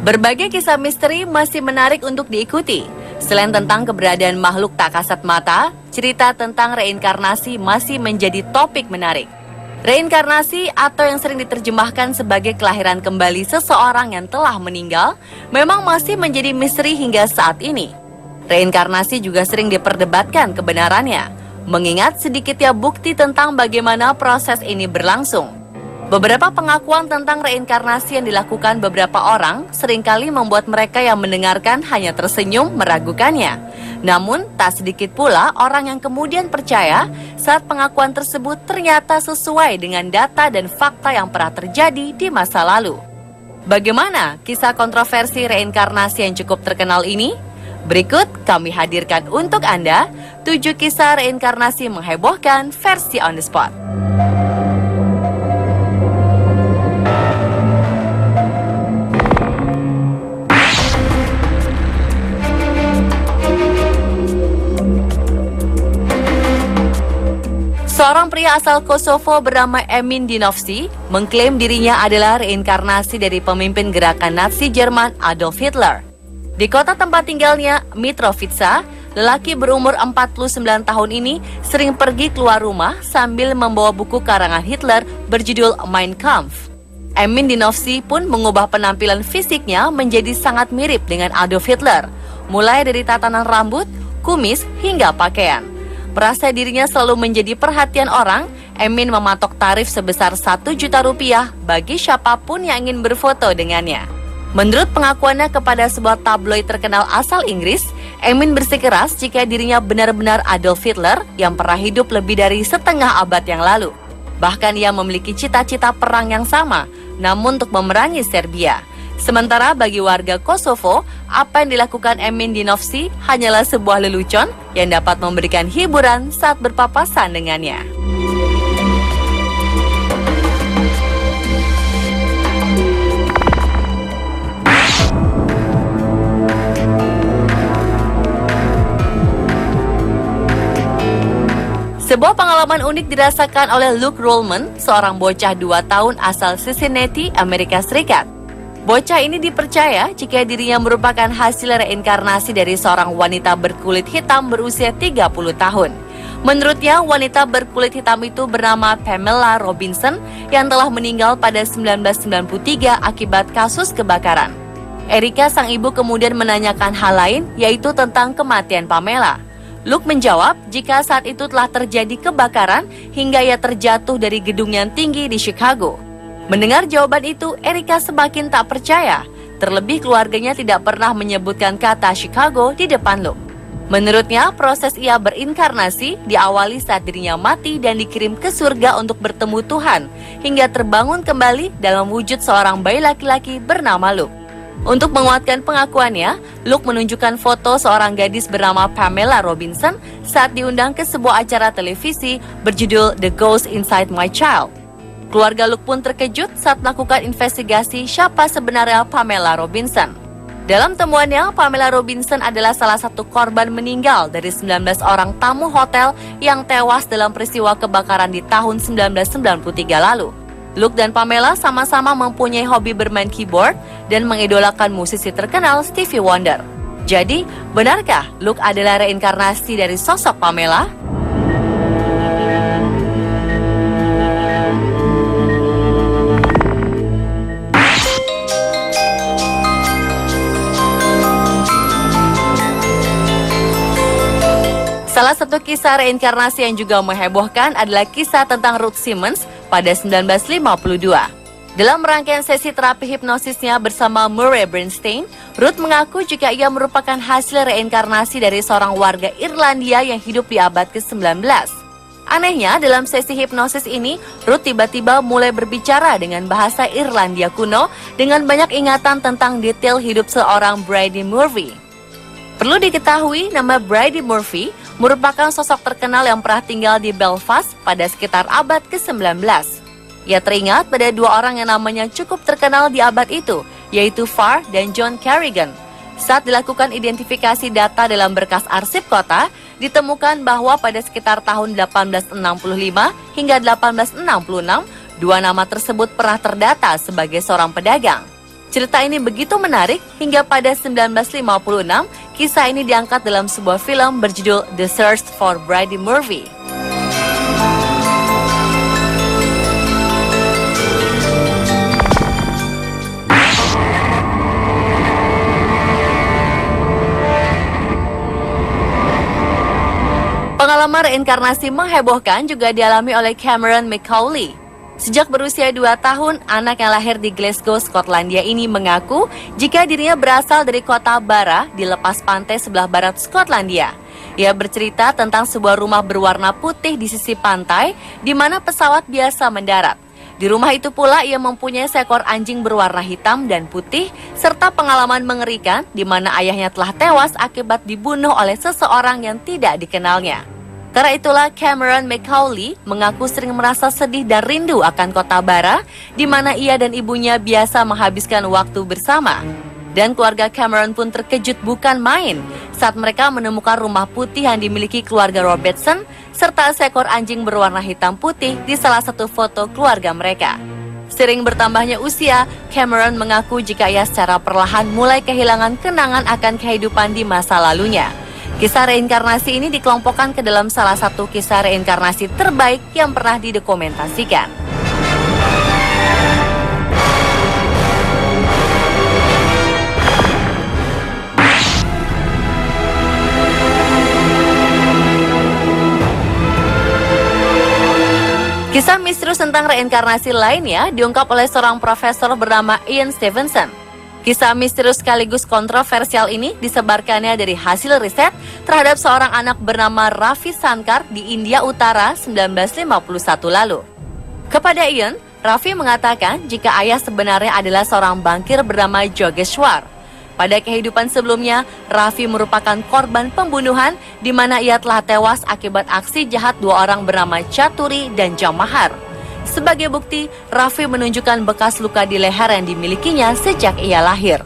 Berbagai kisah misteri masih menarik untuk diikuti. Selain tentang keberadaan makhluk tak kasat mata, cerita tentang reinkarnasi masih menjadi topik menarik. Reinkarnasi atau yang sering diterjemahkan sebagai kelahiran kembali seseorang yang telah meninggal memang masih menjadi misteri hingga saat ini. Reinkarnasi juga sering diperdebatkan kebenarannya, mengingat sedikitnya bukti tentang bagaimana proses ini berlangsung. Beberapa pengakuan tentang reinkarnasi yang dilakukan beberapa orang seringkali membuat mereka yang mendengarkan hanya tersenyum meragukannya. Namun, tak sedikit pula orang yang kemudian percaya saat pengakuan tersebut ternyata sesuai dengan data dan fakta yang pernah terjadi di masa lalu. Bagaimana kisah kontroversi reinkarnasi yang cukup terkenal ini? Berikut kami hadirkan untuk Anda 7 kisah reinkarnasi menghebohkan versi on the spot. Seorang pria asal Kosovo bernama Emin Dinovci mengklaim dirinya adalah reinkarnasi dari pemimpin gerakan Nazi Jerman Adolf Hitler. Di kota tempat tinggalnya, Mitrovica, lelaki berumur 49 tahun ini sering pergi keluar rumah sambil membawa buku karangan Hitler berjudul Mein Kampf. Emin Dinovci pun mengubah penampilan fisiknya menjadi sangat mirip dengan Adolf Hitler, mulai dari tatanan rambut, kumis, hingga pakaian. Merasa dirinya selalu menjadi perhatian orang, Emin mematok tarif sebesar 1 juta rupiah bagi siapapun yang ingin berfoto dengannya. Menurut pengakuannya kepada sebuah tabloid terkenal asal Inggris, Emin bersikeras jika dirinya benar-benar Adolf Hitler yang pernah hidup lebih dari setengah abad yang lalu. Bahkan ia memiliki cita-cita perang yang sama, namun untuk memerangi Serbia. Sementara bagi warga Kosovo, apa yang dilakukan Emin Dinovci hanyalah sebuah lelucon yang dapat memberikan hiburan saat berpapasan dengannya. Sebuah pengalaman unik dirasakan oleh Luke Rollman, seorang bocah 2 tahun asal Cincinnati, Amerika Serikat. Bocah ini dipercaya jika dirinya merupakan hasil reinkarnasi dari seorang wanita berkulit hitam berusia 30 tahun. Menurutnya, wanita berkulit hitam itu bernama Pamela Robinson yang telah meninggal pada 1993 akibat kasus kebakaran. Erika, sang ibu, kemudian menanyakan hal lain, yaitu tentang kematian Pamela. Luke menjawab jika saat itu telah terjadi kebakaran hingga ia terjatuh dari gedung yang tinggi di Chicago. Mendengar jawaban itu, Erika semakin tak percaya. Terlebih keluarganya tidak pernah menyebutkan kata Chicago di depan Luke. Menurutnya, proses ia berinkarnasi diawali saat dirinya mati dan dikirim ke surga untuk bertemu Tuhan, hingga terbangun kembali dalam wujud seorang bayi laki-laki bernama Luke. Untuk menguatkan pengakuannya, Luke menunjukkan foto seorang gadis bernama Pamela Robinson saat diundang ke sebuah acara televisi berjudul The Ghost Inside My Child. Keluarga Luke pun terkejut saat melakukan investigasi siapa sebenarnya Pamela Robinson. Dalam temuannya, Pamela Robinson adalah salah satu korban meninggal dari 19 orang tamu hotel yang tewas dalam peristiwa kebakaran di tahun 1993 lalu. Luke dan Pamela sama-sama mempunyai hobi bermain keyboard dan mengidolakan musisi terkenal Stevie Wonder. Jadi, benarkah Luke adalah reinkarnasi dari sosok Pamela? Salah satu kisah reinkarnasi yang juga menghebohkan adalah kisah tentang Ruth Simmons pada 1952. Dalam rangkaian sesi terapi hipnosisnya bersama Murray Bernstein, Ruth mengaku jika ia merupakan hasil reinkarnasi dari seorang warga Irlandia yang hidup di abad ke-19. Anehnya, dalam sesi hipnosis ini, Ruth tiba-tiba mulai berbicara dengan bahasa Irlandia kuno dengan banyak ingatan tentang detail hidup seorang Bridie Murphy. Perlu diketahui, nama Bridie Murphy merupakan sosok terkenal yang pernah tinggal di Belfast pada sekitar abad ke-19. Ia teringat pada 2 orang yang namanya cukup terkenal di abad itu, yaitu Farr dan John Carrigan. Saat dilakukan identifikasi data dalam berkas arsip kota, ditemukan bahwa pada sekitar tahun 1865 hingga 1866, 2 nama tersebut pernah terdata sebagai seorang pedagang. Cerita ini begitu menarik hingga pada 1956, kisah ini diangkat dalam sebuah film berjudul The Search for Bridie Murphy. Pengalaman reinkarnasi menghebohkan juga dialami oleh Cameron McCauley. Sejak berusia 2 tahun, anak yang lahir di Glasgow, Skotlandia ini mengaku jika dirinya berasal dari kota Barra di lepas pantai sebelah barat Skotlandia. Ia bercerita tentang sebuah rumah berwarna putih di sisi pantai di mana pesawat biasa mendarat. Di rumah itu pula ia mempunyai seekor anjing berwarna hitam dan putih serta pengalaman mengerikan di mana ayahnya telah tewas akibat dibunuh oleh seseorang yang tidak dikenalnya. Karena itulah Cameron McCauley mengaku sering merasa sedih dan rindu akan kota Barra di mana ia dan ibunya biasa menghabiskan waktu bersama. Dan keluarga Cameron pun terkejut bukan main saat mereka menemukan rumah putih yang dimiliki keluarga Robertson serta seekor anjing berwarna hitam putih di salah satu foto keluarga mereka. Sering bertambahnya usia, Cameron mengaku jika ia secara perlahan mulai kehilangan kenangan akan kehidupan di masa lalunya. Kisah reinkarnasi ini dikelompokkan ke dalam salah satu kisah reinkarnasi terbaik yang pernah didokumentasikan. Kisah misterius tentang reinkarnasi lainnya diungkap oleh seorang profesor bernama Ian Stevenson. Kisah misterius sekaligus kontroversial ini disebarkannya dari hasil riset terhadap seorang anak bernama Ravi Shankar di India Utara 1951 lalu. Kepada Ian, Ravi mengatakan jika ayah sebenarnya adalah seorang bankir bernama Jogeshwar. Pada kehidupan sebelumnya, Ravi merupakan korban pembunuhan di mana ia telah tewas akibat aksi jahat 2 orang bernama Chaturi dan Jamahar. Sebagai bukti, Ravi menunjukkan bekas luka di leher yang dimilikinya sejak ia lahir.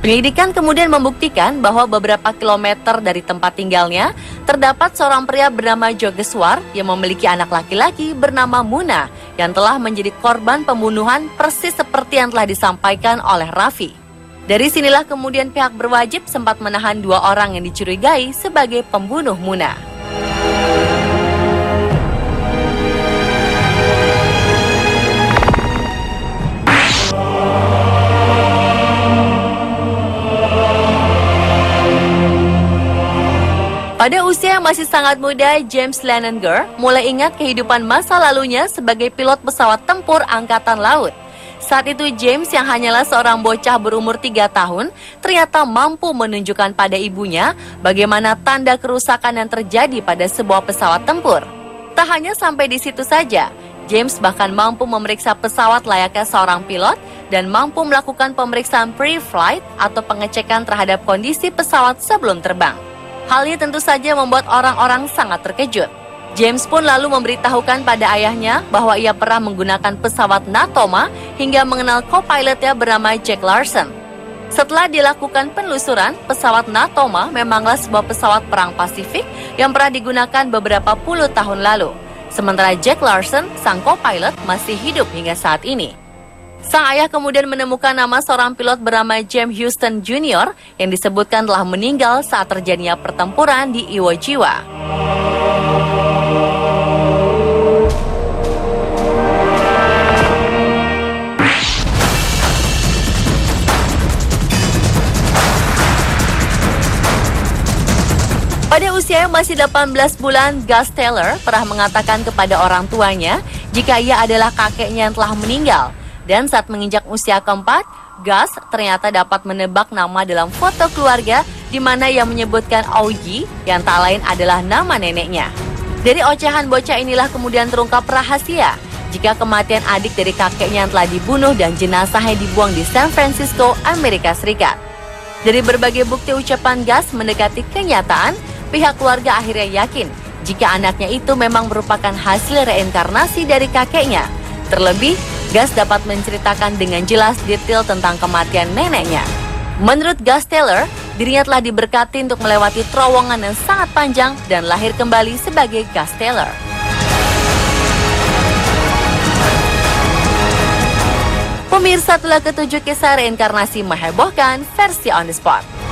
Penyelidikan kemudian membuktikan bahwa beberapa kilometer dari tempat tinggalnya terdapat seorang pria bernama Jogeshwar yang memiliki anak laki-laki bernama Muna yang telah menjadi korban pembunuhan persis seperti yang telah disampaikan oleh Ravi. Dari sinilah kemudian pihak berwajib sempat menahan 2 orang yang dicurigai sebagai pembunuh Muna. Pada usia yang masih sangat muda, James Leininger mulai ingat kehidupan masa lalunya sebagai pilot pesawat tempur Angkatan Laut. Saat itu James yang hanyalah seorang bocah berumur 3 tahun ternyata mampu menunjukkan pada ibunya bagaimana tanda kerusakan yang terjadi pada sebuah pesawat tempur. Tak hanya sampai di situ saja, James bahkan mampu memeriksa pesawat layaknya seorang pilot dan mampu melakukan pemeriksaan pre-flight atau pengecekan terhadap kondisi pesawat sebelum terbang. Hal ini tentu saja membuat orang-orang sangat terkejut. James pun lalu memberitahukan pada ayahnya bahwa ia pernah menggunakan pesawat Natoma hingga mengenal co-pilotnya bernama Jack Larson. Setelah dilakukan penelusuran, pesawat Natoma memanglah sebuah pesawat perang Pasifik yang pernah digunakan beberapa puluh tahun lalu. Sementara Jack Larson, sang co-pilot, masih hidup hingga saat ini. Sang ayah kemudian menemukan nama seorang pilot bernama James Houston Jr. yang disebutkan telah meninggal saat terjadinya pertempuran di Iwo Jima. Pada usia yang masih 18 bulan, Gus Taylor pernah mengatakan kepada orang tuanya jika ia adalah kakeknya yang telah meninggal. Dan saat menginjak usia keempat, Gus ternyata dapat menebak nama dalam foto keluarga di mana ia menyebutkan Augie yang tak lain adalah nama neneknya. Dari ocehan bocah inilah kemudian terungkap rahasia jika kematian adik dari kakeknya yang telah dibunuh dan jenazahnya dibuang di San Francisco, Amerika Serikat. Dari berbagai bukti ucapan Gus mendekati kenyataan, pihak keluarga akhirnya yakin jika anaknya itu memang merupakan hasil reinkarnasi dari kakeknya. Terlebih, Gus dapat menceritakan dengan jelas detail tentang kematian neneknya. Menurut Gus Taylor, dirinya telah diberkati untuk melewati terowongan yang sangat panjang dan lahir kembali sebagai Gus Taylor. Pemirsa, itulah ketujuh kisah reinkarnasi menghebohkan versi On The Spot.